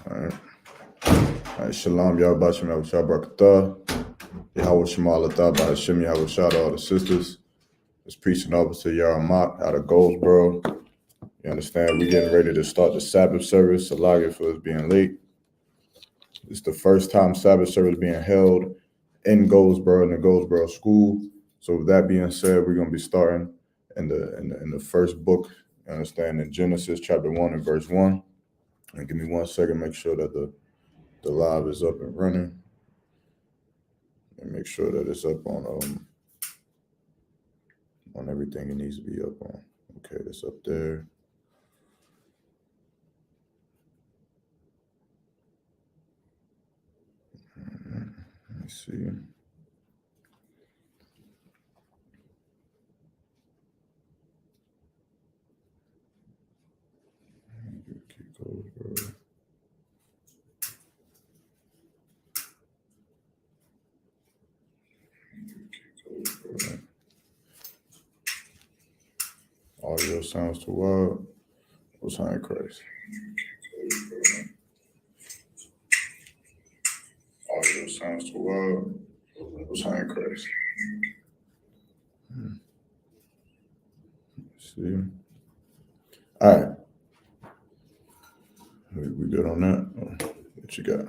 All right, shalom, Yahweh Shem Yahweh Barakatah. Yahweh Shema Alatah by Hashem Yahweh Shah to all the sisters. It's preaching officer Yaramat out of Goldsboro. You understand? We're getting ready to start the Sabbath service. Salagia for us being late. It's the first time Sabbath service being held in Goldsboro, in the Goldsboro school. So with that being said, we're going to be starting in the first book, you understand, in Genesis chapter 1 and verse 1. And give me 1 second, make sure that the live is up and running. And make sure that it's up on everything it needs to be up on. Okay, it's up there. Let me see. Audio sounds too wild. What's high Christ? Audio sounds too wild. What's high Christ? See. All right. We good on that? What you got?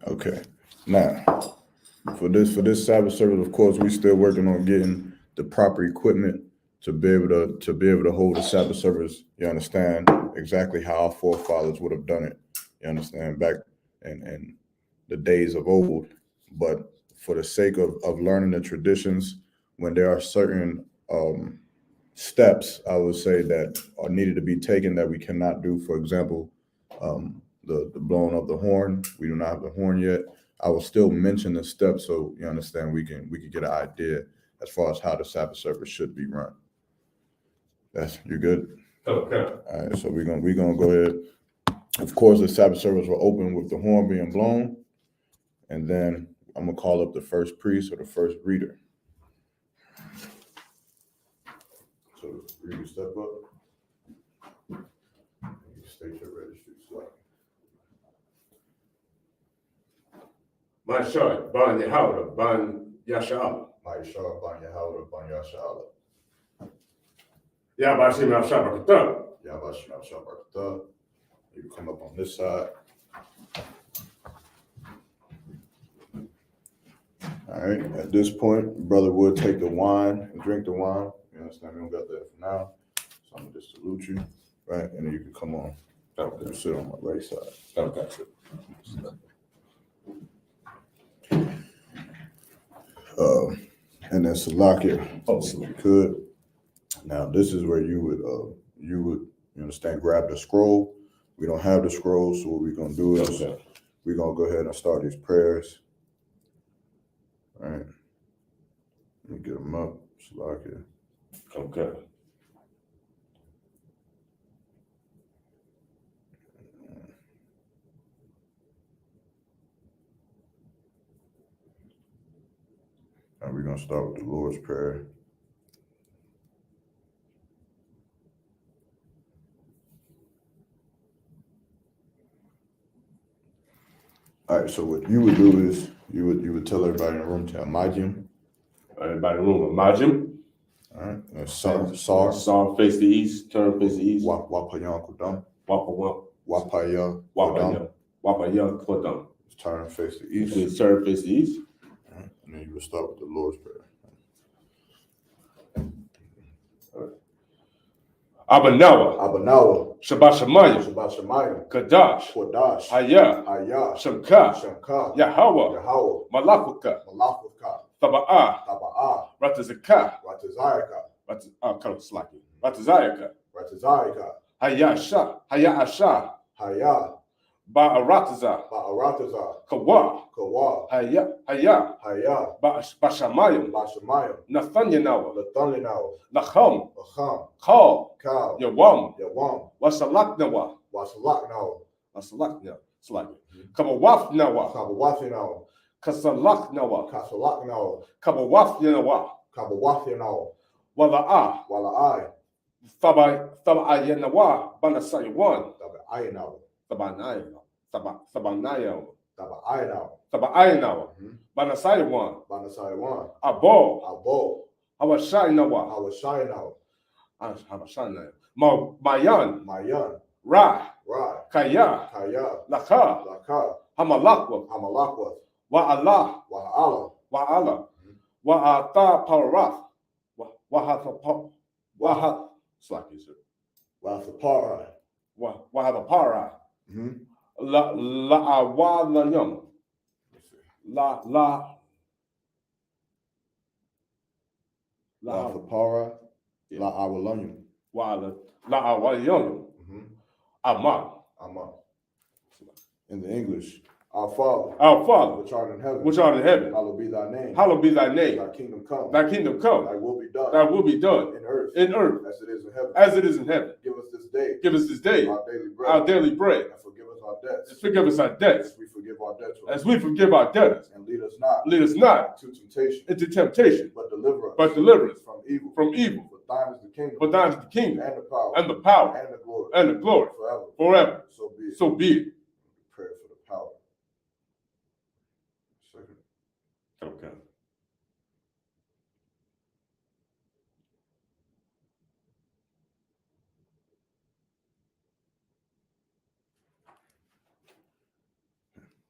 Okay. Now, for this Sabbath service, of course, we still working on getting the proper equipment to be able to hold the Sabbath service. You understand exactly how our forefathers would have done it. You understand back in the days of old. But for the sake of learning the traditions, when there are certain steps, I would say, that are needed to be taken that we cannot do. For example, the blowing of the horn. We do not have the horn yet. I will still mention the steps so you understand we can get an idea as far as how the Sabbath service should be run. You good? Okay. All right, so we're gonna go ahead. Of course, the Sabbath service will open with the horn being blown, and then I'm gonna call up the first priest or the first reader. So reader, step up. State your registry slide. Mashar ban Yahweh ban Yasha'Allah. Mashar ban Yahweh ban Yasha'Allah. Yabashim Yahshabakata. Yabashim Yahshabakata. You come up on this side. All right. At this point, brother would take the wine and drink the wine. You understand? We don't got that for now. So I'm gonna just salute you, right? And then you can come on. Okay. Sit on my right side. Okay. And then Salakia. Oh, so you could. Now this is where you would you understand, grab the scroll. We don't have the scroll, so what we're gonna do is we're gonna go ahead and start these prayers. All right. Let me get them up. Salakia. Okay. And we're gonna start with the Lord's Prayer. All right, so what you would do is you would tell everybody in the room to imagine. Everybody in the room, imagine. All right. Sar face the east, turn face the east. Wapayan Kodam. Wapaya Kodam. Turn face the east. Turn face the east. All right. And then you would start with the Lord's Prayer. Abanawa. Shabbat Shemayim. Kadash. Haya. Shamka. Yahweh. Malafuka. Taba'ah. Ratazaka. Ratazayaka. Haya Asha. Ba'arataza. Kawa. Haya. Bashamayim. Nathanyanawa. Nacham. Kal. Yawam. Wasalaknawa. Asalak Kabawaf Nawa. Kabawafinawa. Kasalak Nawa. Kasalaknawa. Kabawaf Yanawa. Kabawafinawa. Wala Wala Thaba Yanawa. Banasayawan. Ayanawa. Sabanayo. Ayanawa. Thaba Banasayawan. Banasayawan. Abo. Hawashinawa. Hawashinawa. Hawashinawa. Mayan. Mayan. Ra. Kaya. Laka. Hamalakwa. Hamalakwa. Wa'ala. Wa'ata Parath. Wathapara. Wahapara. La'awalayam. Wathapara. La'awalayam. La'awalayam. Ama. In the English, our Father, which art in heaven, hallowed be thy name. Hallowed be thy name. Thy kingdom come. Thy kingdom come. Thy will be done. Thy will be done in earth as as it is in heaven. Give Give us this day our daily bread. and forgive us our debts. Forgive us our debts as we forgive our debtors. And lead us not into temptation, but deliver us from evil. For thine is the kingdom, and the power, and the glory, forever. So be it. Prayer for the power. Second. Okay.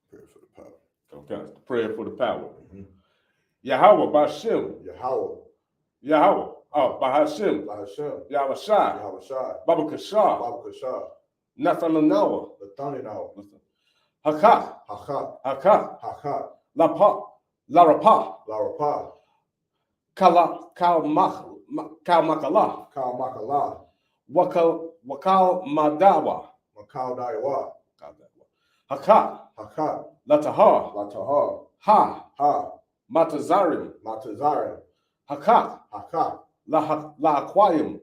Prayer for the power. Okay. Prayer for the power. Mhm. Yahweh Bashem. Yahweh. Oh, Bahashem. Yahweh Shai. Baba Kashar. Nathananawa. Nathanawa. Hakak. Larapa. Kalmakala. Wakal Madawa. Hakak. Latahar. Ha. Matazarim. Hakak. La Aquarium.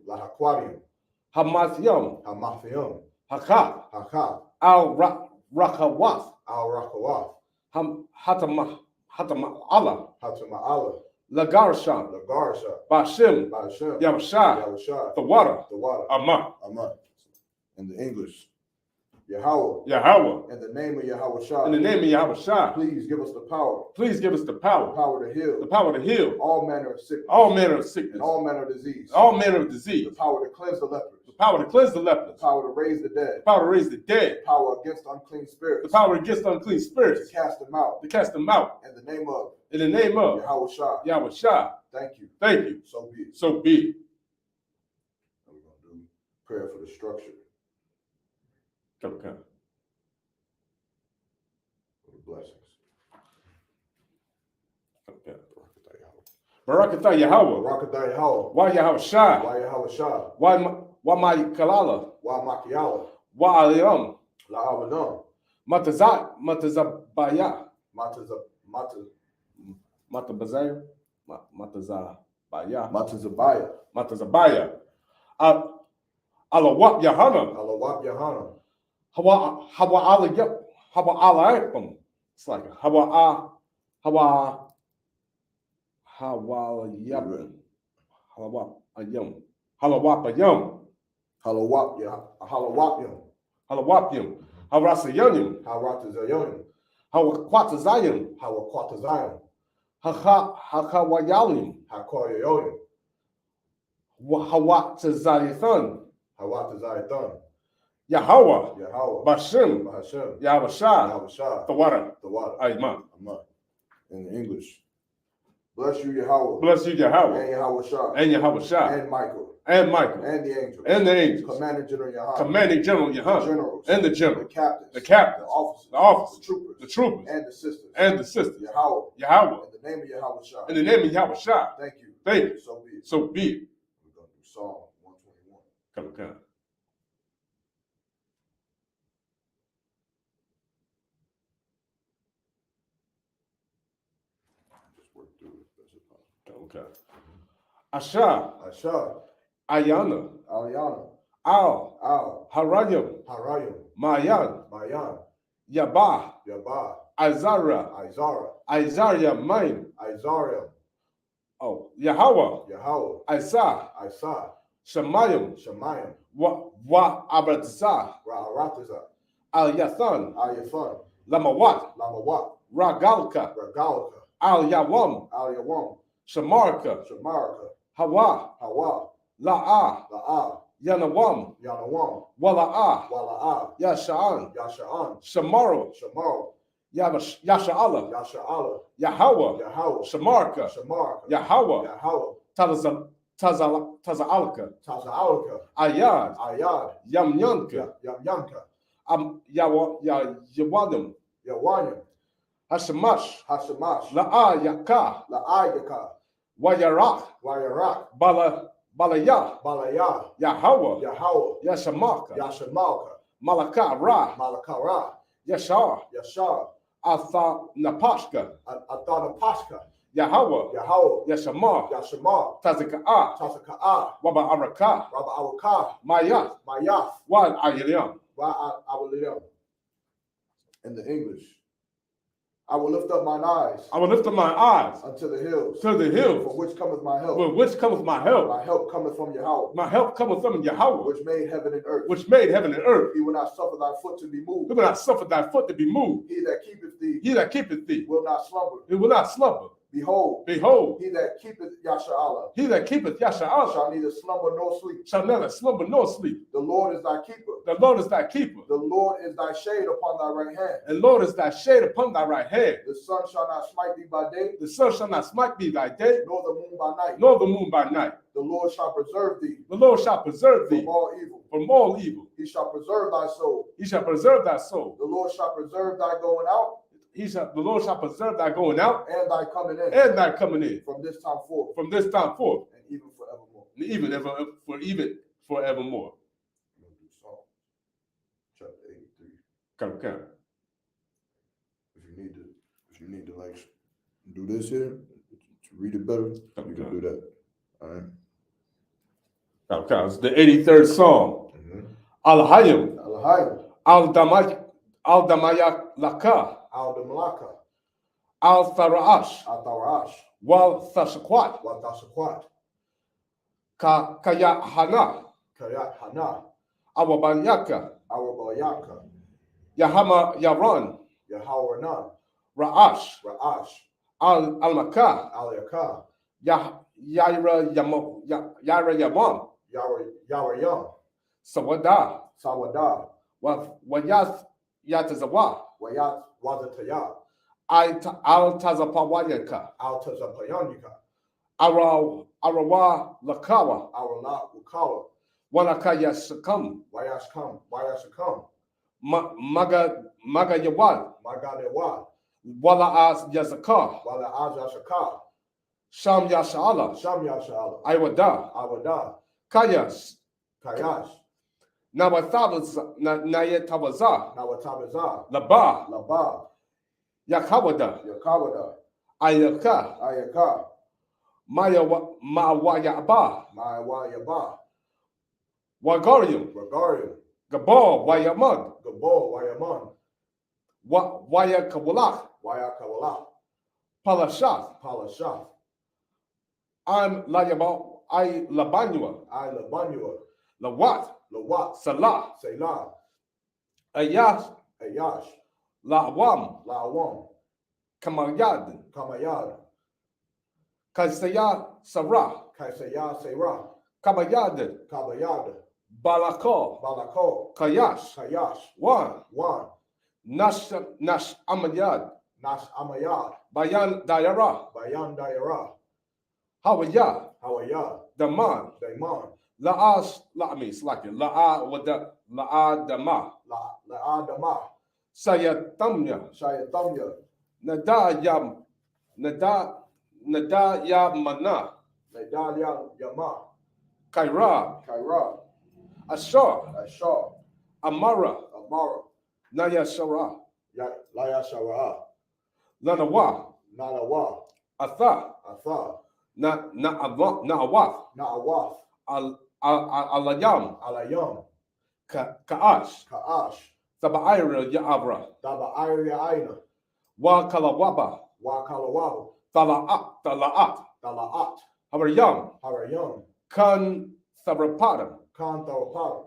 Hamathium. Hakak. Al Rakawath. Hatama Allah. Lagarshan. Bashim. Yamashah. The water. Ama. In the English, Yahweh. Yahweh. In the name of Yahweh Shai. Please give us the power. The power to heal. All manner of sickness. And all manner of disease. The power to cleanse the lepers. The power to raise the dead. The power against unclean spirits. To cast them out. In the name of Yahweh Shai. Thank you. So be it. So be it. And we're going to do prayer for the structure. Okay. For the blessings. Okay. Barakatah Yahweh. Why Yahweh Shai. Why my Kalala. Why Aliyam. Matazabaya. Matazabaya. Alawap Yahana. Hawa Alayapam. It's like Hawa Yabin. Halawapayam. Halawapium. Harasayanim. Hawakwatazayim. Hakawayalim. Hawatazayathan. Yahweh. Bashem. Yahweh Shai. The water. Amen. In the English. Bless you, Yahweh. And Yahweh Shai. And Michael. And the angels. Commanding General Yahan. And the general. The captains. The officers. The troopers. And the sisters. Yahweh. In the name of Yahweh Shai. Thank you. So be it. We're going to do Psalm 121. Okay. Just work through it as best as possible. Okay. Asha. Asha. Ayana. Al, Harayim, Mayan, Yabah, Izara, Isaiah, Main, Yahweh, Isa, Shemayim, Wa Abratzah, Al Yathan, Lamawat, Ragalka, Al Yawam, Shamarka, Hawa, La'ah, Yanawam, Wala'ah, Yasha'an, Shamaro, Yasha'ala, Yahweh, Shamarka, Yahweh, Taza'alka, Ayad, Yamyanka, Yawadim, Hashamash, La'ah Yakah, Wayarak, Balayah, Yahweh, Yashamaka, Malaka Ra, Yashar, Atha Napashka, Yahweh, Yashamar, Tazaka'ah, Waba Araka, Mayath, Wad Ayiliam. In the English, I will lift up mine eyes. Unto the hills. To the hills. From which cometh my help. From which cometh my help. My help cometh from Yahweh. My help cometh from Yahweh. Which made heaven and earth. He will not suffer thy foot to be moved. He that keepeth thee. Will not slumber. He will not slumber. Behold. He that keepeth Yasha'Allah. Shall neither slumber nor sleep. The Lord is thy keeper. The Lord is thy shade upon thy right hand. The sun shall not smite thee by day. Nor the moon by night. The Lord shall preserve thee. From all evil. He shall preserve thy soul. The Lord shall preserve thy going out. The Lord shall preserve thy going out and thy coming in. From this time forth. And even forevermore. Chapter 83. Come. If you need to like do this here to read it better, you can do that. All right. Okay, it's the 83rd Psalm. Al-Hayim. Al-Damayak Laka. Al-Tharash. Wal Thashakwat. Kayahana. Awabanyaka. Yahama Yaran. Ra'ash. Al-Makah. Yaira Yamam. Sawada. Wayat Yatazawa. Al-Tazapawayaka. Arawa Lakawa. Wanakaya Sakam. Maga Yawad. Wala Yazakar. Sham Yasha'ala. Iwada. Kayas. Nayetawaza. Laba. Yakawada. Ayaka. Mawayaba. Wagarium. Gabor Wayamad. Wayakawalak. Palashath. I'm Layaba. I Labanua. Lawat. Salah. Ayash. La'wam. Kamayad. Kaisaya Sarah. Kabayad. Balako. Kayash. One. Nash Amayad. Bayan Dayara. Hawaya. Daman. Dama. Sayatamya. Nadaya Mana. Kaira. Ashar. Amara. Nayashara. Lanawa. Atha. Na'awath. Alayam. Alayam. Ka'ash. Ka'ash. Tabaira Ya'abra. Dabair Ya'ina. Wa Kalawaba. Wa Kalawaba. Tala'at. Dala'at. Habarayam. Harayam. Kan Tharapada. Khan Tharapara.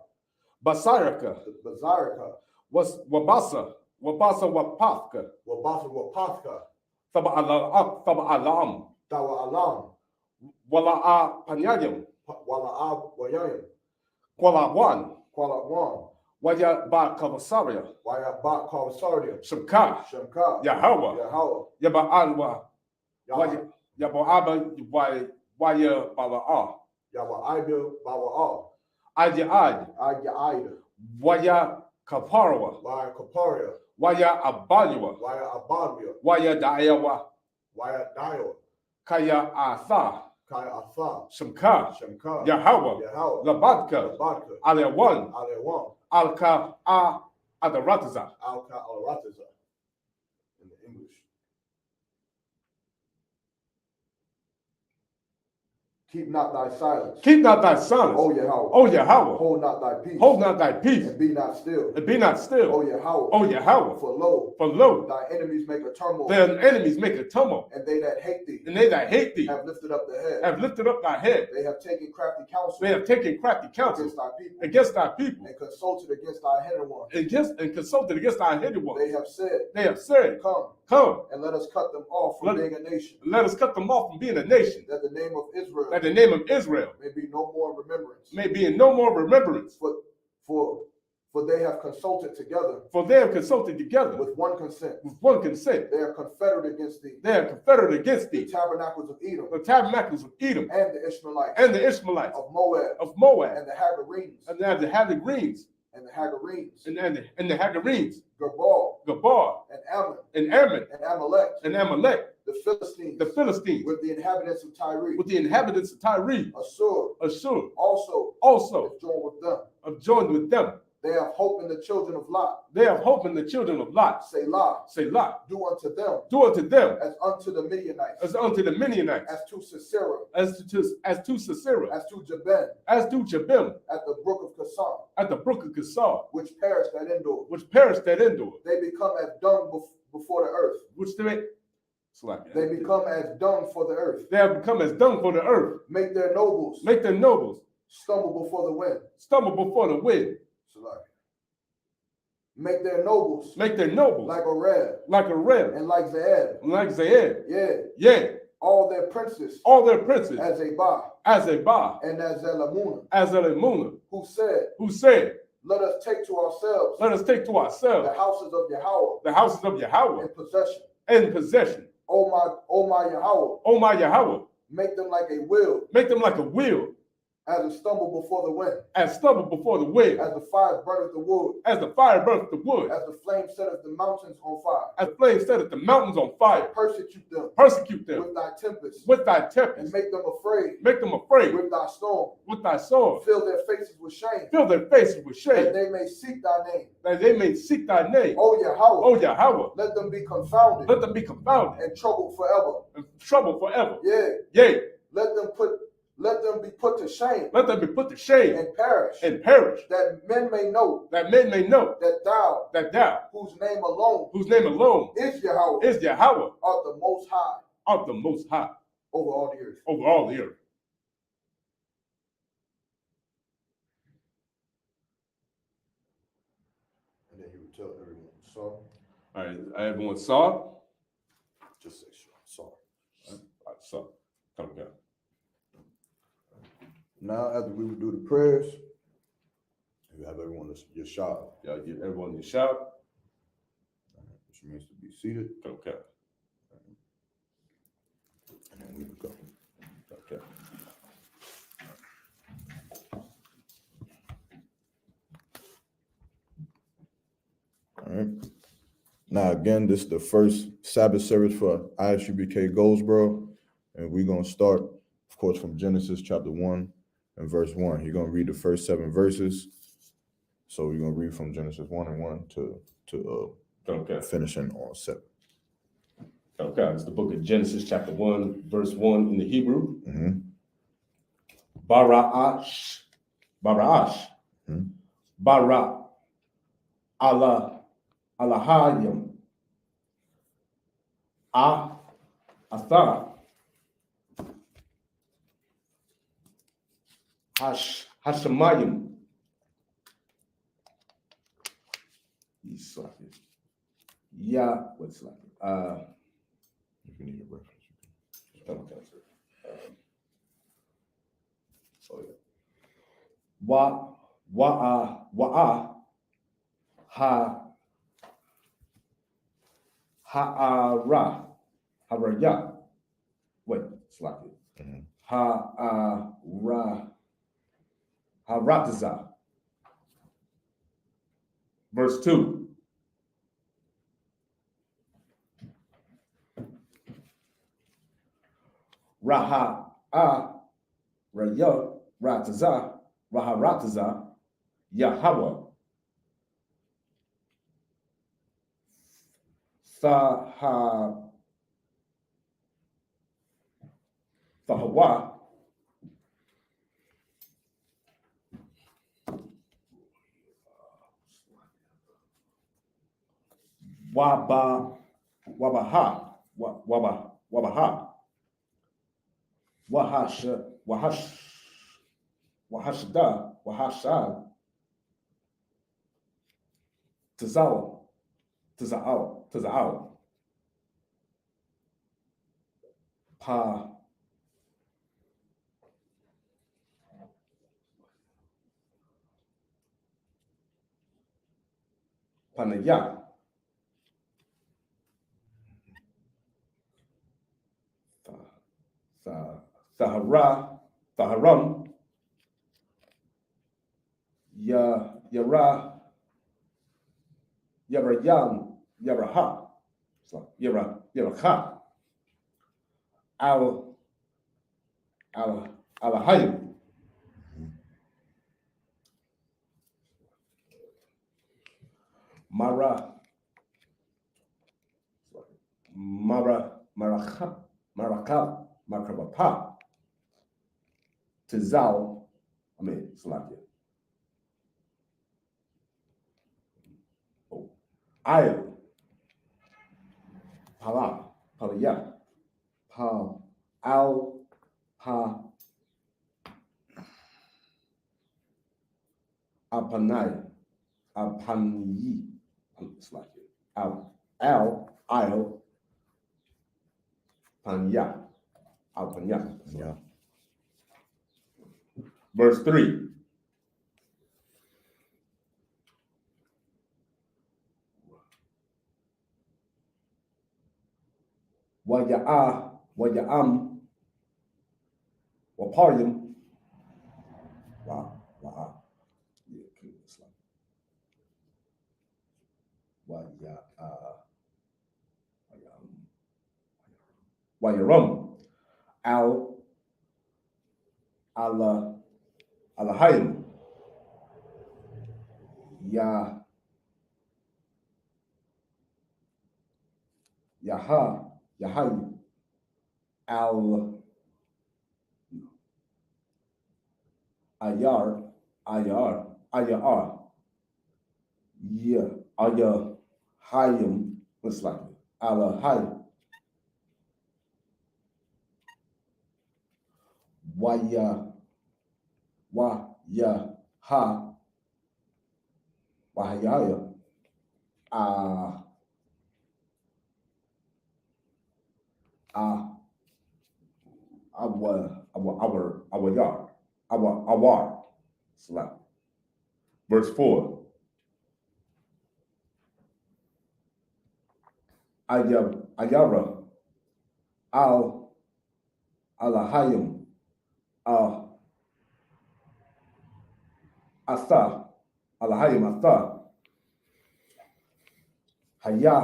Basaraka. Bazarika. Was Wabasa. Wabasa Wapaka. Wabasa Wapathka. Taba'alam. Dawa Alam. Wala'a Panyayam. Wala'ab Wayayam. Kwalawan. Kwala'wan. Waya Ba Kavasaria. Waya Ba Kawasardia. Shamka. Shemka. Yahweh. Yahweh. Yaba'alwa. Yabo'aba Waya Bala'a. Yawa Ibil Bawa'a. Ayad. Aya Waya Kaparwa. Waya Kaparia. Waya Abalua. Waya Abadia. Waya Daewa. Waya Dio. Kaya Atha. Kaya Atha. Shamka. Shemka. Yahweh. Yahweh. Labadka. Badka. Alewan. Alewan. Alka Adarataza. Alka Alrataza. In the English. Keep not thy silence. Keep not thy silence. O Yahweh. O Yahweh. Hold not thy peace. Hold not thy peace. And be not still. And be not still. O Yahweh. O Yahweh. For lo, Thy enemies make a turmoil. their enemies make a tumult. And they that hate thee And they that hate thee have lifted up their head. have lifted up thy head. They have taken crafty counsel They have taken crafty counsel against thy people. against thy people. And consulted against thy hidden one. And consulted against thy hidden ones. They have said, Come, and let us cut them off from being a nation. let us cut them off from being a nation. That the name of Israel That the name of Israel may be no more remembrance. may be in no more remembrance. For they have consulted together For they have consulted together with one consent. with one consent. They are confederate against thee. They are confederate against The thee. tabernacles of Edom The tabernacles of Edom and the Ishmaelites and the Ishmaelites of Moab of Moab and the Hagarenes and the Hagarenes and the Hagarenes, and the Hagarenes, Gabal Gabar and Ammon and Ammon and Amalek, and Amalek, the Philistines, with the inhabitants of Tyre, the inhabitants of Tyre, Assur also have joined with them. them. They have hope in the children of Lot. They have hope in the children of Lot. Selah, do unto them as unto the Midianites, as unto the Midianites, as to Sisera, as to Sisera, as to Jabin, as to Jabim, at the brook of Kasam, at the brook of Kesar, which perished at Endor. They become as dung before the earth. They become as dung for the earth. They have become as dung for the earth. Make their nobles stumble before the wind. Make their nobles like a red, and like Zaed. Yeah. All their princes as a Ba, and as Elamuna, who said, let us take to ourselves the houses of Yahweh in possession. O my Yahweh, make them like a wheel, as a stumble before the wind, as the fire burneth the wood, as the flame setteth the mountains on fire. Persecute them with thy tempest, and make them afraid with thy storm. Fill their faces with shame, that they may seek thy name. O Yahweh, let them be confounded and troubled forever. Yea. Let them be put to shame and perish, that men may know that thou, whose name alone is Yahweh, art the most high over all the earth. And then he would tell everyone, saw. All right, everyone saw? Just say saw. I saw. Okay. Now, after we would do the prayers, you have everyone your shot. Y'all give everyone your shout. Which means to be seated. Okay. And then we would go. Okay. All right. Now, again, this is the first Sabbath service for Isupk Goldsboro, and we're going to start, of course, from Genesis chapter 1 and verse 1. He's going to read the first 7 verses. So we're going to read from Genesis 1 and 1 to finishing on 7. Okay, it's the book of Genesis chapter 1, verse 1 in the Hebrew. Mm-hmm. Bara'ash Bara'ash, Bara, Alahayim, Atha, Hashemayim, yeah, what's like If you need a reference. okay. So yeah. Wa'a ha'ara haraya. Wait, it's like it. Haratiza. Verse 2. Raya ratiza, raharatiza, Yahweh. Fahawa. Wabaha. Wahashad. Tazal. Panaya. Saharam. Yarayam. Yaraha. Yaraha. Alahayim. Marakapa. Tizal. Salakia. Ayah. Palaya. Apaniyi. It's like it. Panya. Panya. Yeah. Verse 3. Waya'am. Waparyam. Wow. Yeah, it's like Wayaram. Alahayim. Yahayim. Ayar. Yeah. Ayahayim. It's like Alahayim. Wahaya. Our yard. Awar. Slap. Verse 4. Ayara. Alahayim. Asa. Alahayim Asa. Hayar.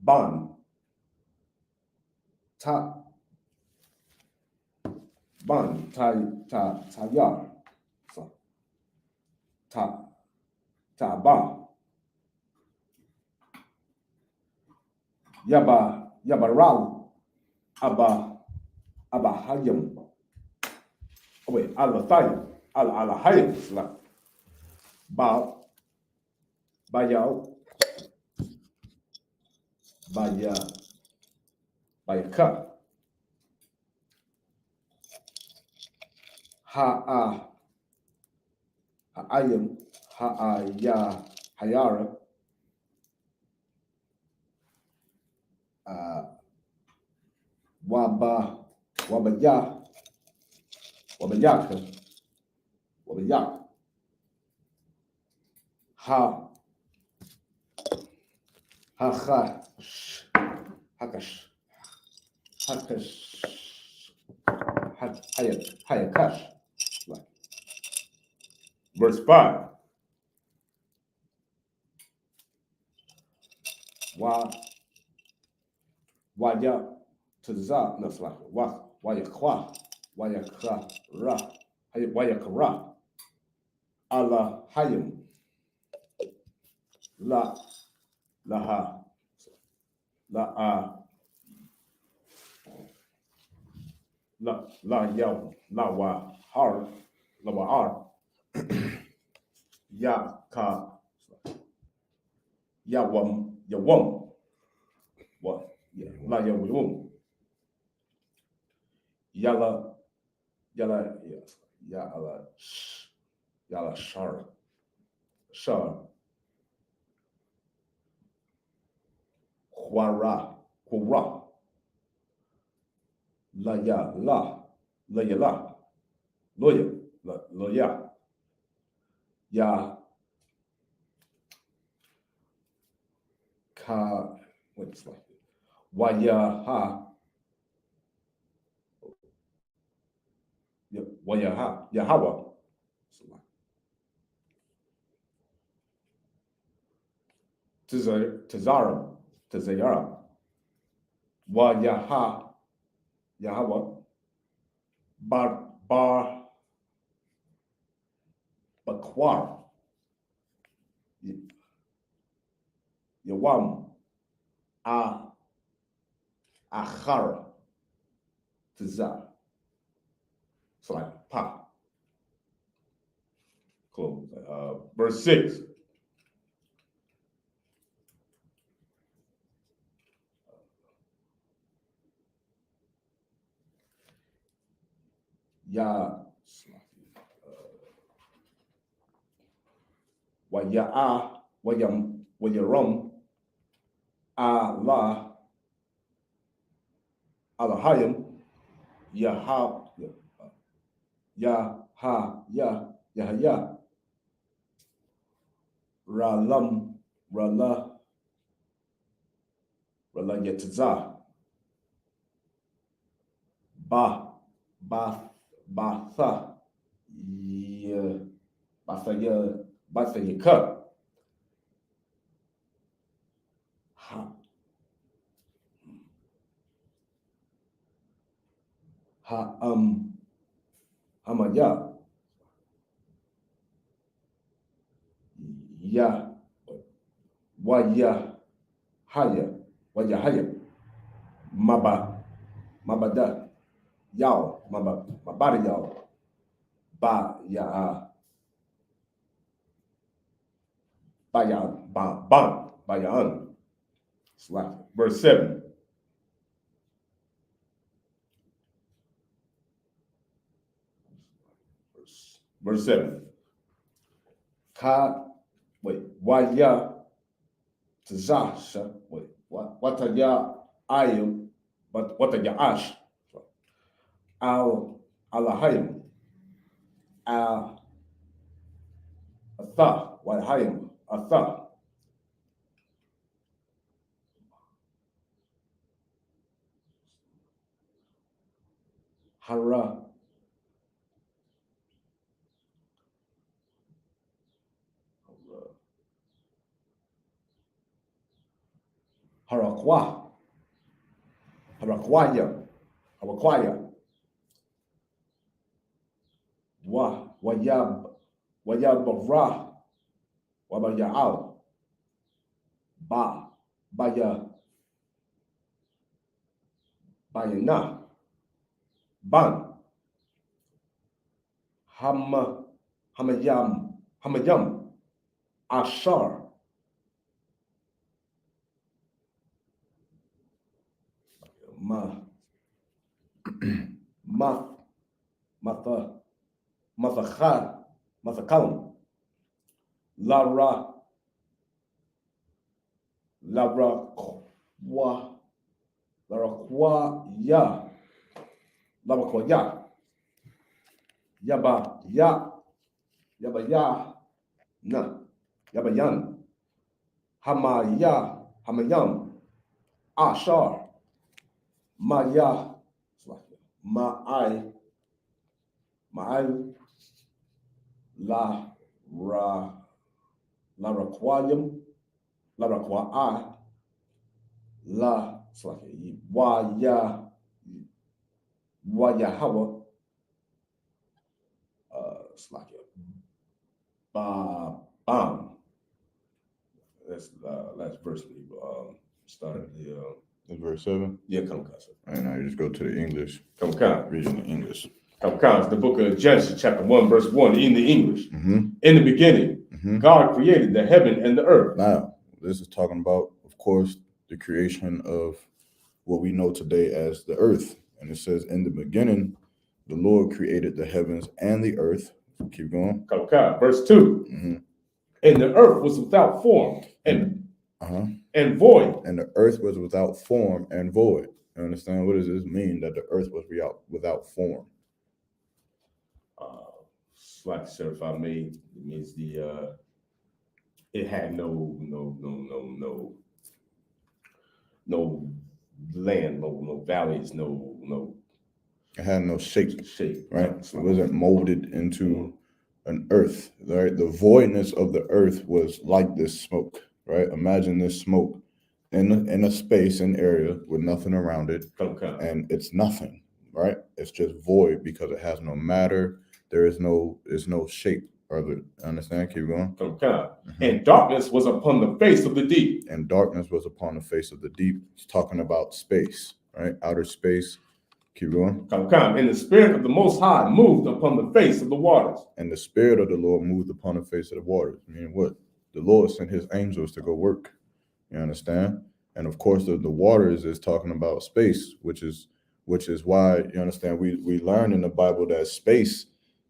Ban. Tayar. Ba. Yabaral. Abahayim. Oh wait, Alathayim. Alahayim. It's like Bayao. Bayaka. Ha'ayim. Hayara. Wabayaka. Hayakash. Verse 5. Waya Taza, no, it's like Wayakra, Wayakra, Allah Hayim, Laha, Yawa Har, Yaka, Yawam, what? Yeah, La Yawum, Yala, yes, Yala Shar, Quara, La Loya, Ya Ka, what's like Wayaha, Yahweh, Tazara, Yahweh, Bakwar, Yawam, Achara, Tazar. So like pa. Close. Verse 6. Wayaram, Allah, Alahayim, Yahya, Ralam, Rala Yetza, Batha, Bathayaka, Hamaya, Wayahaya, Mabada, Yao, Mabada Yao, Bayan. Verse 7. Verse 7. Waya Tazasha, Wataya Ayim, but Wataya Ash, Alahayim, Atha, Wahayim, Atha. Hara, Harakwaya, Wayabara, Wabayal, Bayana, Ban. Hamayam. Ashar. Mathakalam. Laraquaya. Yabayan. Hamayam. Ashar. Ma'ai. Laraquayam. Laraquai. Wayahawa. Bam. That's last verse. Started the. That's verse 7. Yeah, come on. And now you just go to the English. Come on. Reading the English. Come on. The book of Genesis, chapter 1, verse 1, in the English. Mm-hmm. In the beginning, God created the heaven and the earth. Now, this is talking about, of course, the creation of what we know today as the earth. And it says, in the beginning, the Lord created the heavens and the earth. Keep going. Come on. Verse 2. Mm-hmm. And the earth was without form and void. And the earth was without form and void. You understand? What does this mean that the earth was without form? Like certified made, it means it had no land, no valleys, no. It had no shape, right? So it wasn't molded into an earth, right? The voidness of the earth was like this smoke, right? Imagine this smoke in a space, an area with nothing around it, and it's nothing, right? It's just void because it has no matter. There's no shape of it. Understand? Keep going. And darkness was upon the face of the deep. And darkness was upon the face of the deep. It's talking about space, right? Outer space. Keep going. And the Spirit of the Most High moved upon the face of the waters. And the Spirit of the Lord moved upon the face of the waters. Meaning what? The Lord sent his angels to go work. You understand? And of course, the waters is talking about space, which is why, you understand, we learn in the Bible that space,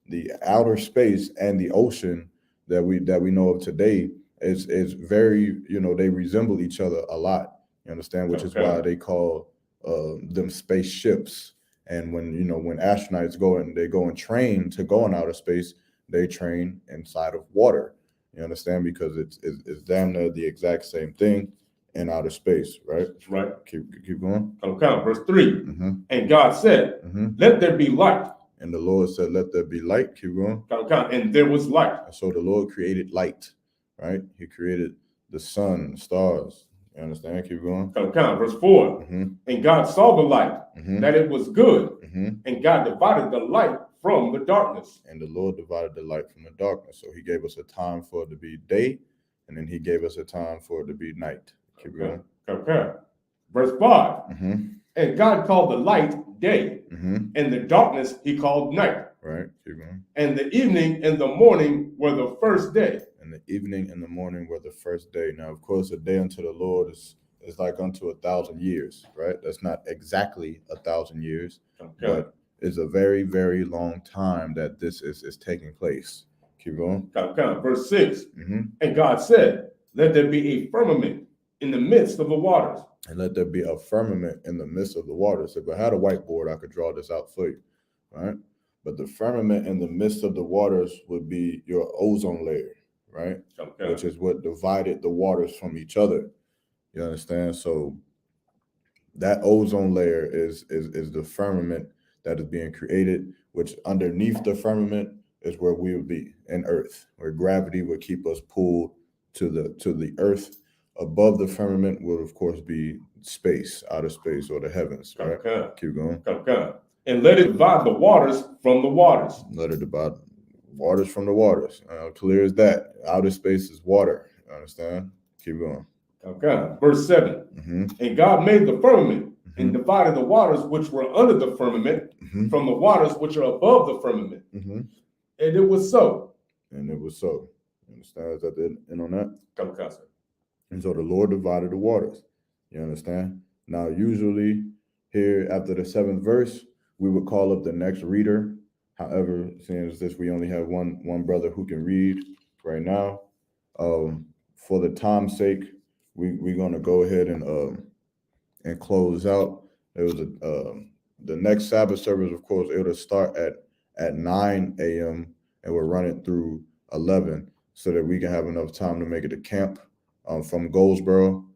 the outer space and the ocean that we know of today is very, they resemble each other a lot. You understand? Which is why they call them spaceships. And when astronauts go and train to go in outer space, they train inside of water. You understand? Because it's damn near the exact same thing in outer space, right? Right. Keep going. Verse 3. Mm-hmm. And God said, let there be light. And the Lord said, let there be light. Keep going. And there was light. And so the Lord created light, right? He created the sun, stars. You understand? Keep going. Verse 4. And God saw the light, that it was good. And God divided the light from the darkness. And the Lord divided the light from the darkness. So he gave us a time for it to be day, and then he gave us a time for it to be night. Keep going. Verse 5. And God called the light day, and the darkness he called night. Right. Keep going. And the evening and the morning were the first day. And the evening and the morning were the first day. Now, of course, a day unto the Lord is like unto 1,000 years, right? That's not exactly 1,000 years, but it's a very, very long time that this is taking place. Keep going. Verse 6. And God said, let there be a firmament in the midst of the waters. And let there be a firmament in the midst of the waters. If I had a whiteboard, I could draw this out for you, right? But the firmament in the midst of the waters would be your ozone layer, right? Which is what divided the waters from each other. You understand? So that ozone layer is the firmament that is being created, which underneath the firmament is where we would be in Earth, where gravity would keep us pulled to the Earth. Above the firmament will, of course, be space, outer space, or the heavens, right? Keep going. And let it divide the waters from the waters. Let it divide waters from the waters. Clear as that. Outer space is water. You understand? Keep going. Verse 7. And God made the firmament and divided the waters which were under the firmament from the waters which are above the firmament. And it was so. And it was so. You understand? Is that the end on that? Kamikaze. And so the Lord divided the waters. You understand? Now, usually here after the 7th verse, we would call up the next reader. However, seeing as this, we only have one brother who can read right now. For the time's sake, we're going to go ahead and close out. It was the next Sabbath service, of course, it'll start at 9 a.m. and we'll run it through 11 so that we can have enough time to make it to camp from Goldsboro.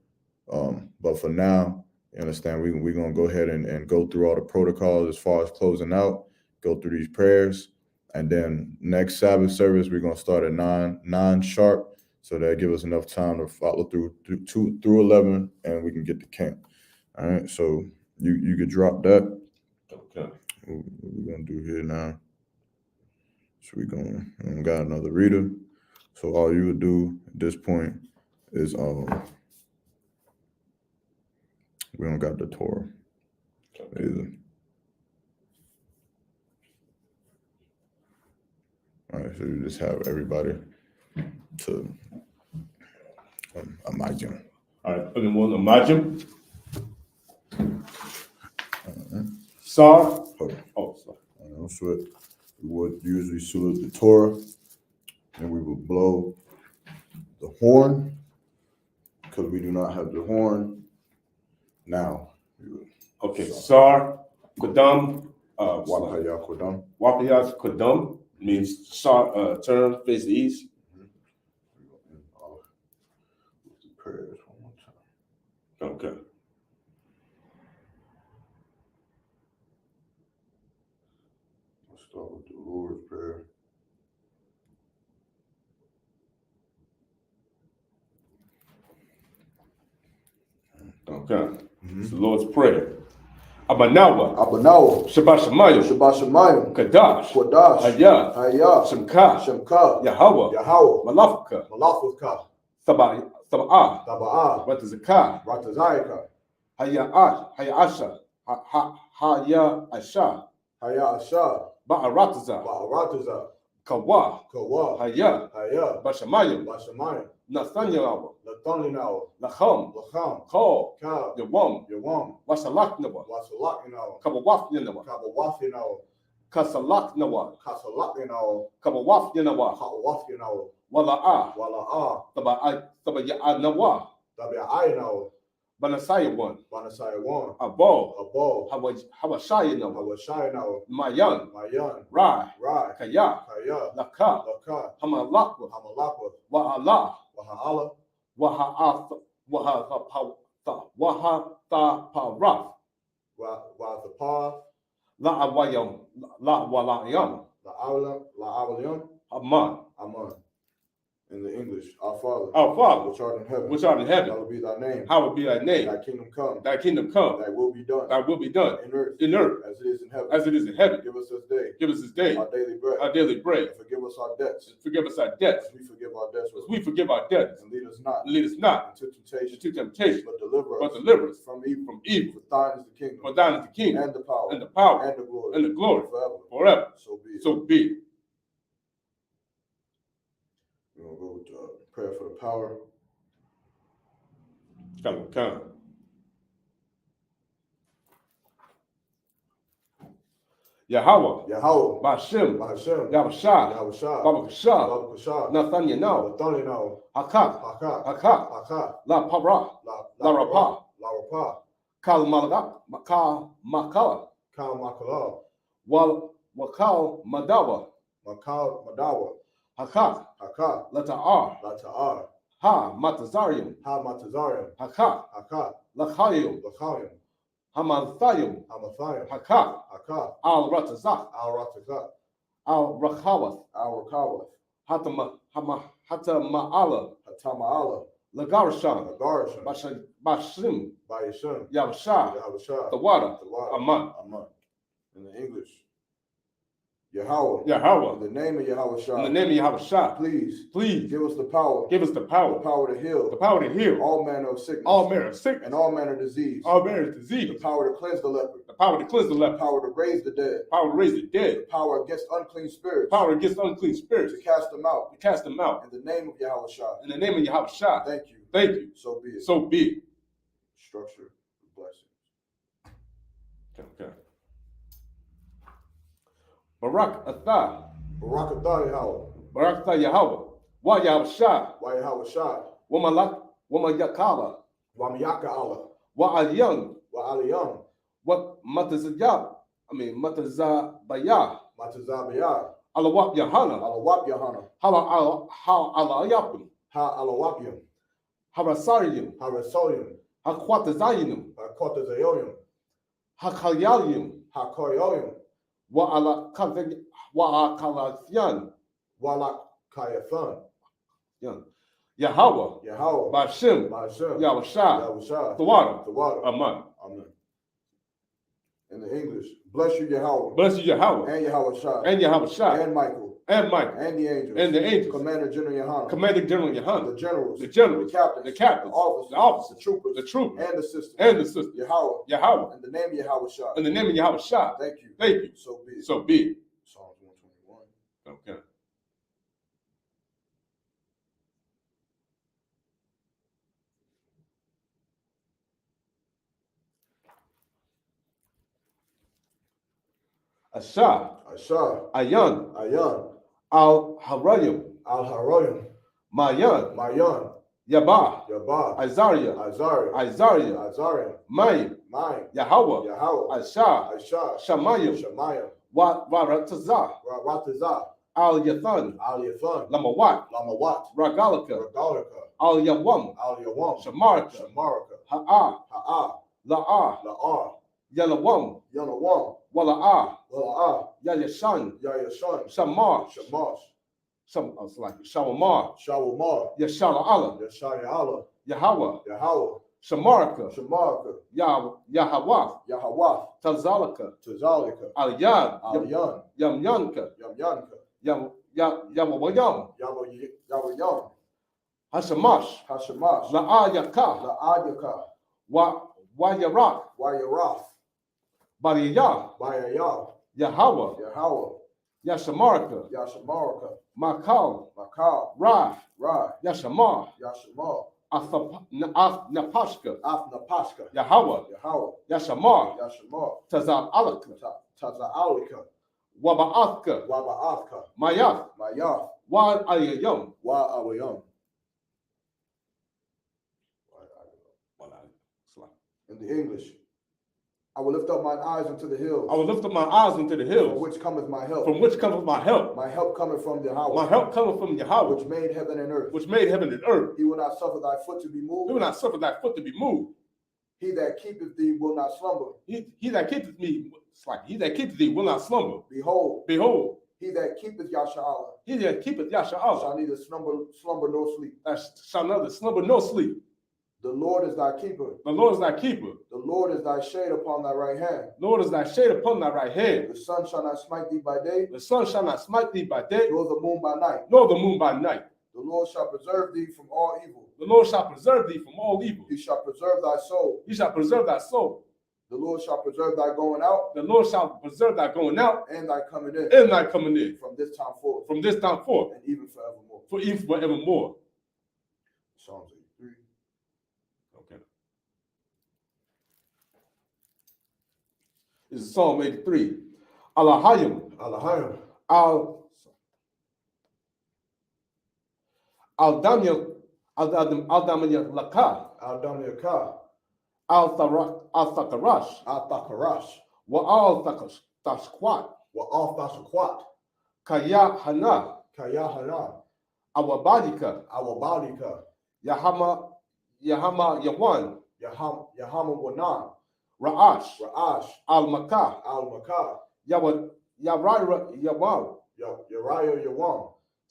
But for now, you understand, we're going to go ahead and go through all the protocols as far as closing out, go through these prayers, and then next Sabbath service, we're going to start at 9 sharp, so that give us enough time to follow through 11, and we can get to camp. All right, so you could drop that. Okay. What we're going to do here now. So we got another reader. So all you would do at this point is we don't got the Torah either. All right, so you just have everybody to imagine. All right, anyone imagine? Sar. Oh, sorry. So we would usually salute the Torah, and we would blow the horn because we do not have the horn now. Okay, Sar, Kodam, Wapaya Kodam. Wapayas Kodam means Sar, turn, face the east. Prayers one more time. Okay. Let's start with the Lord's Prayer. Okay. It's the Lord's Prayer. Abanawa. Shabbat Shemayim. Kadash. Hayah. Shemka. Yahweh. Malafka. Saba'ah. Ratazaka. Hayasha. Hayasha. Ba'arataza. Kawa. Hayah. Bashamayim. Nathaniel. Lacham. Kol. Yawam. Wasalaknawa. Kabawafyanawa. Kasalaknawa. Kabawafyanawa. Wala'ah. Tabaya'anawa. Banasaya one. Abo. Hawashayanawa. Mayan. Rai. Kaya. Laka. Hamalakwa. Wa'ala. Wahathaparaf. La'awalayam. Aman. In the English, our Father, which art in heaven, hallowed be thy name. Hallowed be thy name. Thy kingdom come. Thy kingdom come. Thy will be done. Thy will be done. In earth. As it is in heaven. As it is in heaven. Give us this day. Give us this day. Our daily bread. And forgive us our debts. As we forgive our debts. And lead us not. Into temptation. But deliver us. From evil. For thine is the kingdom. And the power. And the glory. Forever. So be it. We're going to go with prayer for the power. Come. Yahweh. Ba'Shem. Yahweh. Babakashah. Nathaniel. Hakak. La Rapa. Kal Makala. Wakal Madawa. Hakak. Lata'ar. Ha Matazarium. Hakak. Lachayim. Hamathayim. Hakak. Al Ratazak. Al Rakawath. Hatama'ala. Lagarshan. Bashim. Yavashah. The water. Aman. In the English, Yahweh. Yahweh. In the name of Yahweh Shah. In the name of Yahweh Shah. Please. Please. Give us the power. Give us the power. The power to heal. The power to heal. All manner of sickness. All manner of sickness. And all manner of disease. All manner of disease. The power to cleanse the leper. The power to cleanse the leper. The power to raise the dead. Power to raise the dead. The power against unclean spirits. Power against unclean spirits. To cast them out. To cast them out. In the name of Yahweh Shah. In the name of Yahweh Shah. Thank you. Thank you. So be it. So be it. Structure. Blessings. Okay. Barak Atah. Barak Atah Yahweh. Barak Atah Yahweh. Wa Yahweh Shah. Wa Yahweh Shah. Wa Yakala. Wa Miyaka Allah. Wa Aliyam. Wa Aliyam. Wa Matazayab. Matazabayah. Matazabayah. Alawap Yahana. Alawap Yahana. How Alayapim. Ha Alawapim. Harasarium. Harasolium. Hakwatazayinum. Hakwatazayoyim. Hakalyalium. Hakoyoyim. Wa Akalatyan. Wala Kayathan. Yahweh. Yahweh. Bashim. Bashim. Yahweh Shah. Yahweh Shah. The water. The water. Amen. Amen. In the English, bless you, Yahweh. Bless you, Yahweh. And Yahweh Shah. And Yahweh Shah. And Michael. And Michael. And the angels. And the angels. Commander General Yohana. Commander General Yohana. The generals. The generals. The captains. The captains. The officers. The The troopers. The troopers. And the sisters. And the sisters. Yahweh. Yahweh. In the name of Yahweh Shah. In the name of Yahweh Shah. Thank you. Thank you. So be it. So be it. Psalms 121. Okay. Asha. Asha. Ayan. Ayan. Al-Harayim. Al-Haroyim. Mayan. Mayan. Yabah. Yabah. Isaiah. Azariah. Isaiah. Azariah. Mayim. Mine. Yahweh. Yahweh. Asha. Asha. Shamayim. Shemaiah. Waratazah. Ratazah. Al-Yathan. Al-Yathan. Lamawat. Lamawat. Ragalika. Regalika. Al-Yawam. Al-Yawam. Shamarka. Shamarka. Ha'ah. Ha'ah. La'ah. La'ah. Yalawam. Yanawam. Wala'ah. Wala'ah. Yayashan. Yayashan. Shamar. Shamash. It's like Shawamar. Shawamar. Yashala Allah. Yashaya Allah. Yahweh. Yahweh. Shamarka. Shamarka. Yahweh. Yahweh. Tazalika. Tazalika. Al-Yad. Al-Yan. Yamyanka. Yamyanka. Yawawayam. Yawayam. Hashamash. Hashamash. La'ayaka. La'adika. Wayarak. Wayarath. Bariyah. Bayayah. Yahweh. Yahweh. Yashamarka. Yashamarka. Makal. Makal. Ra. Rai. Yashamar. Yashamar. Napashka. Napashka. Yahweh. Yahweh. Yashamar. Yashamar. Tazalika. Tazaalika. Waba'athka. Waba'athka. Mayath. Mayath. Wa Ayayam. Wa awayam. In the English, I will lift up mine eyes unto the hills. I will lift up my eyes into the hills. From which cometh my help. From which cometh my help. My help cometh from Yahweh. My help cometh from Yahweh. Which made heaven and earth. Which made heaven and earth. He will not suffer thy foot to be moved. He will not suffer thy foot to be moved. He that keepeth thee will not slumber. He that keepeth me, it's like he that keepeth thee will not slumber. Behold. Behold. He that keepeth Yasha'Allah. He that keepeth Yasha'Allah. Shall neither slumber nor sleep. Shall neither slumber nor sleep. The Lord is thy keeper. The Lord is thy keeper. The Lord is thy shade upon thy right hand. Lord is thy shade upon thy right hand. The sun shall not smite thee by day. The sun shall not smite thee by day. Nor the moon by night. Nor the moon by night. The Lord shall preserve thee from all evil. The Lord shall preserve thee from all evil. He shall preserve thy soul. He shall preserve thy soul. The Lord shall preserve thy going out. The Lord shall preserve thy going out. And thy coming in. And thy coming in. From this time forth. From this time forth. And even forevermore. For even forevermore. Psalms 83. Okay. This is Psalm 83. Alahayim. Alahayim. Al-Damya Laka. Al-Damya Al-Thakarash. Al-Thakarash. Wa-al-Thakasquat. Wa-al-Thakasquat. Kayahana. Kayahana. Awabadika. Awabadika. Yahama Yawan. Yahama Wanan. Ra'ash. Ra'ash. Al-Makah. Al-Makah. Uriah Yawam. Uriah Yawam.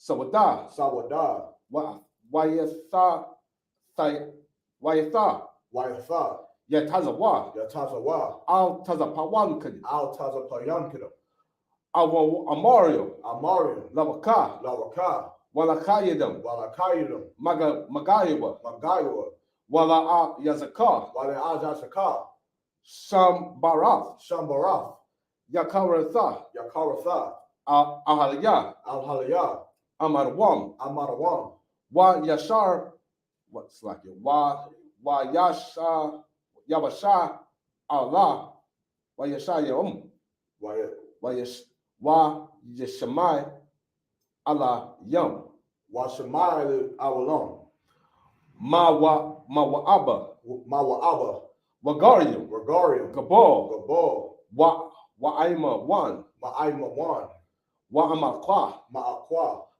Sawadah. Sawadah. Wayatha. Wayatha. Yatazawa. Yatazawa. Al-Tazapawankid. Al-Tazapayankida. Amario, Lawaka, Walakayadam, Magayawa, Wala Yazaka, Shambarath, Yakaratha, Ahalaya, Amarwam, Wa Yashar, what's like it? Wa Yasha, Yabasha, Allah, Wa Yashayam, Wa Yashamai, Allah Yum, Wa Shemai Awalon, Mawa'aba, Wagarium, Gabal, Wa'aima Wan, Wa'amakwa,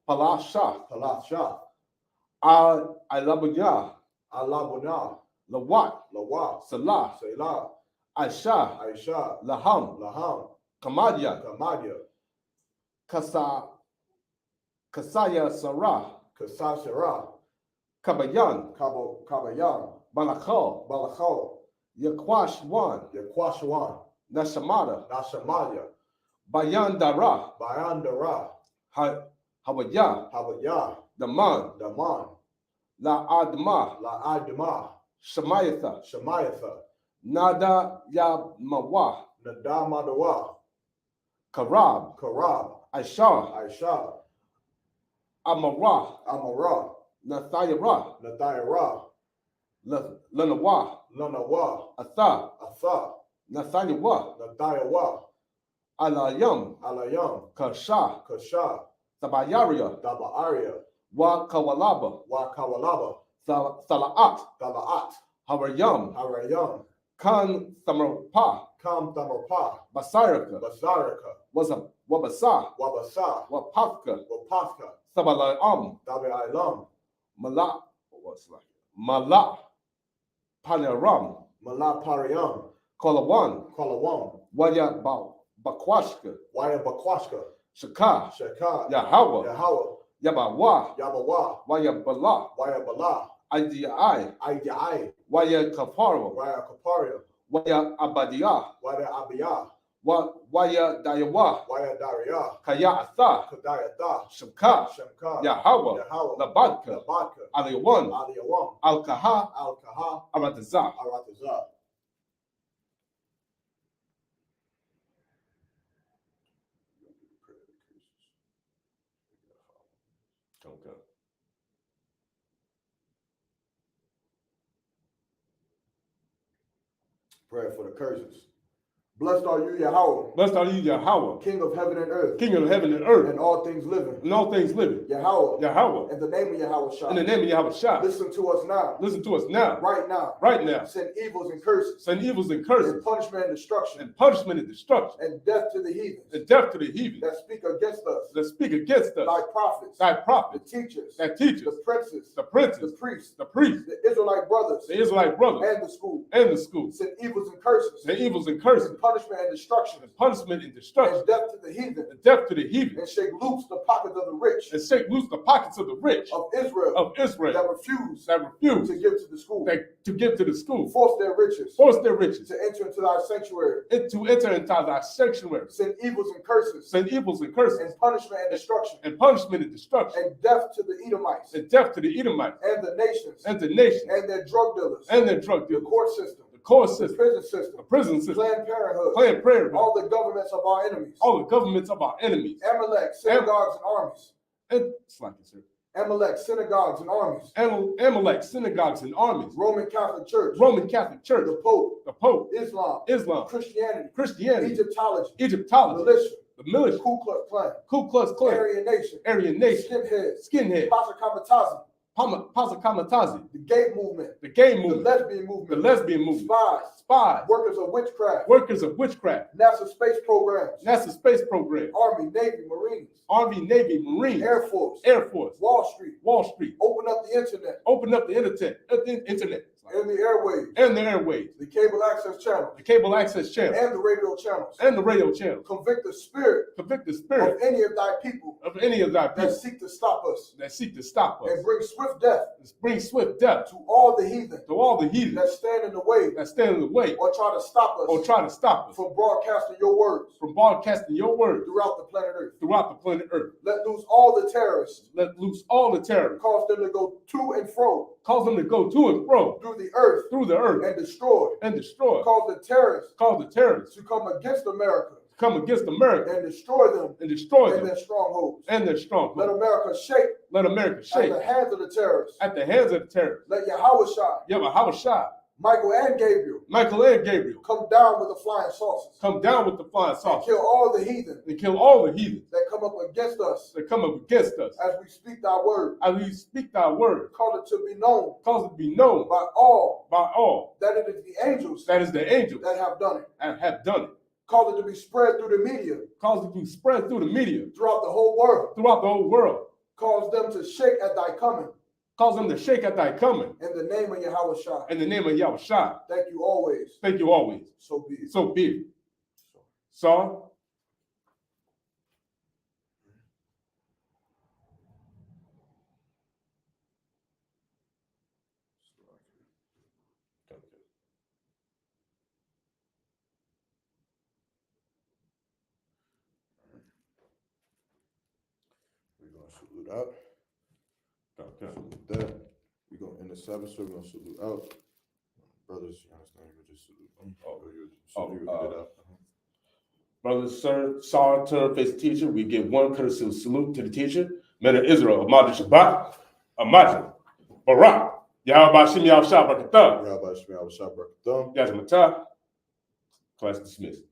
Palasha, Alabanya, Lawat, Salah, Aisha, Laham, Kamadia, Kasaya Sarah, Kabayan, Balakho, Yakwashwan, Nashamada, Bayan Dara, Hawaya, Daman, La Adma, Shamayatha, Nada Yamawa, Karab, Aisha, Amara, Nathayara, Lanawa, Atha, Nathayawa, Alayam, Kasha, Tabayaria, Wakawalaba, Salaat, Harayam, Kan Thamarpa, Basarika, Wabasa, Wapafka, Sabalayam, Mala, Panaram, Kolawan, Waya Bakwashka, Shaka, Yahawa, Yabawa, Waya Bala, IDI, Waya Kapario, Waya Abadia, Waya Dayawa, Kaya Atha, Shamka, Yahawa, Labadka, Aliyawan, Al-Kaha, Arataza. Okay. Prayer for the curses. Blessed are you, Yahweh. Blessed are you, Yahweh. King of heaven and earth. King of heaven and earth. And all things living. And all things living. Yahweh. In the name of Yahweh Shah. In the name of Yahweh Shah. Listen to us now. Listen to us now. Right now. Right now. Send evils and curses. Send evils and curses. And punishment and destruction. And punishment and destruction. And death to the heathens. And death to the heathens. That speak against us. That speak against us. Thy prophets. Thy prophets. The teachers. That teachers. The princes. The princes. The priests. The priests. The Israelite brothers. The Israelite brothers. And the school. And the school. Send evils and curses. Send evils and curses. And punishment and destruction. And punishment and destruction. And death to the heathen. And death to the heathen. And shake loose the pockets of the rich. And shake loose the pockets of the rich. Of Israel. That refuse to give to the school. To give to the school. Force their riches. To enter into thy sanctuary. To enter into thy sanctuary. Send evils and curses. Send evils and curses. And punishment and destruction. And punishment and destruction. And death to the Edomites. And death to the Edomites. And the nations. And the nations. And their drug dealers. And their drug dealers. The court system. The prison system. The prison system. Planned Parenthood. All the governments of our enemies. Amalek, synagogues and armies. It's like it, sir. Amalek, synagogues and armies. Amalek, synagogues and armies. Roman Catholic Church. The Pope. Islam. Christianity. Egyptology. The militia. Ku Klux Klan. Aryan Nation. Skinhead. Pasakamatazi. The gay movement. The lesbian movement. Spies. Workers of witchcraft. NASA space program. Army, Navy, Marines. Air Force. Wall Street. Open up the internet. In the airways. And the airways. The cable access channels. The cable access channel. And the radio channels. And the radio channel. Convict the spirit. Convict the spirit. Of any of thy people. Of any of thy people. That seek to stop us. That seek to stop us. And bring swift death. Bring swift death. To all the heathen. To all the heathen. That stand in the way. That stand in the way. Or try to stop us. Or try to stop us. From broadcasting your words. From broadcasting your words. Throughout the planet Earth. Throughout the planet Earth. Let loose all the terrorists. Let loose all the terrorists. Cause them to go to and fro. Cause them to go to and fro. Through the earth. Through the earth. And destroy. And destroy. Cause the terrorists. Cause the terrorists. To come against America. Come against America. And destroy them. And destroy them. And their strongholds. And their strongholds. Let America shake. Let America shake. At the hands of the terrorists. At the hands of the terrorists. Let Yahweh Michael and Gabriel come down with the flying saucers. Come down with the flying saucers. And kill all the heathen. And kill all the heathen that come up against us. That come up against us. As we speak thy word. As we speak thy word. Cause it to be known. Cause it to be known. By all. By all. That it is the angels. That is the angels. That have done it. And have done it. Cause it to be spread through the media. Cause it to be spread through the media. Throughout the whole world. Throughout the whole world. Cause them to shake at thy coming. Cause them to shake at thy coming. In the name of Yahweh. In the name of Yahweh. Thank you always. Thank you always. So be it. So be it. So. We're going to salute out. Okay. Salute that. We're going to end the Sabbath, so we're going to salute out. Brothers, you understand? You can just salute. Brothers, sir, Saw, turn, face the teacher. We give one courtesy salute to the teacher. Men of Israel, Ahmad Shabbat, Ahmad, Barak, Yahweh Shem Yahweh Shabbat, Yahweh Shem Yahweh Shabbat, Yazmatah. Class dismissed.